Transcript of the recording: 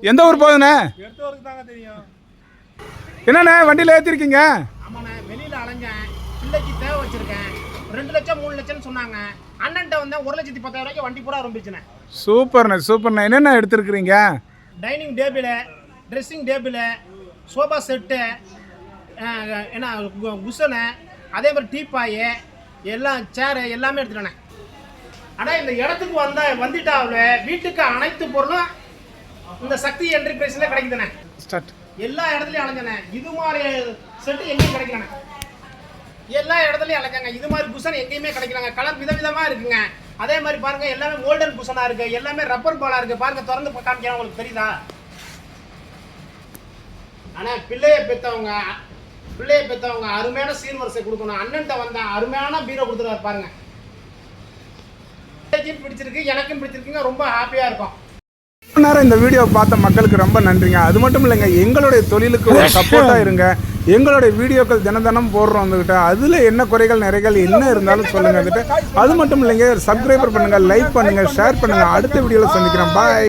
எந்த ஊர் போகுதுண்ணே? எடுத்தவருக்கு தாங்க தெரியும். என்னண்ணே வண்டியில் ஏற்றிருக்கீங்க? ஆமாண்ணே, வெளியில் அலைஞ்சேன், பிள்ளைக்கு தேவை வச்சுருக்கேன். 2 லட்சம் 3 லட்சம்னு சொன்னாங்க. அண்ணன்ட்ட வந்தேன், 1,10,000 ரூபாய்க்கு வண்டி பூரா ஆரம்பிச்சுண்ணே. சூப்பர்ண்ணே. என்னென்ன எடுத்துருக்குறீங்க? Dining table, dressing table, sofa set, என்ன குஷனு, அதே மாதிரி டீப்பாய், எல்லாம் சேரு எல்லாமே எடுத்துட்டேண்ணே. ஆனால் இந்த இடத்துக்கு வந்துட்டாவில் வீட்டுக்கு அனைத்து பொருளும் இந்த சக்தி என்டர்பிரைஸில் கிடைக்குதுண்ணே. ஸ்டார்ட். எல்லா இடத்துலையும் அலைஞ்சண்ணே. இது மாதிரி செட்டு எங்கேயும் கிடைக்கலண்ணே. எல்லா இடத்துலையும் அலைஞ்சாங்க. இது மாதிரி குஷன் எங்கேயுமே கிடைக்கலங்க. கலர் விதவிதமாக இருக்குங்க. அதே மாதிரி பாருங்கள், எல்லாமே கோல்டன் குஷனாக இருக்குது. எல்லாமே ரப்பர் பாலாக இருக்குது. பாருங்கள், திறந்து காமிக்கிறேன், உங்களுக்கு தெரியுதா? ஆனால் பிள்ளையை பெற்றவங்க அருமையான சீர்வரிசை கொடுக்கணும். அண்ணன்ட்ட வந்தேன், அருமையான பீரோ கொடுத்துருவாரு பாருங்க. பிடிச்சிருக்கு, எனக்கும் பிடிச்சிருக்குங்க. ரொம்ப ஹாப்பியாக இருக்கும். நேரம் இந்த வீடியோ பார்த்த மக்களுக்கு ரொம்ப நன்றிங்க. அது மட்டும் இல்லைங்க, எங்களுடைய தொழிலுக்கு ஒரு சப்போர்ட்டாக இருங்க. எங்களுடைய வீடியோக்கள் தினம் போடுறோம் வந்துக்கிட்ட. அதில் என்ன குறைகள் நிறைகள் என்ன இருந்தாலும் சொல்லுங்க வந்துட்டு. அது மட்டும் இல்லைங்க, சப்ஸ்கிரைபர் பண்ணுங்கள், லைக் பண்ணுங்கள், ஷேர் பண்ணுங்கள். அடுத்த வீடியோவில் சந்திக்கிறேன். பாய்.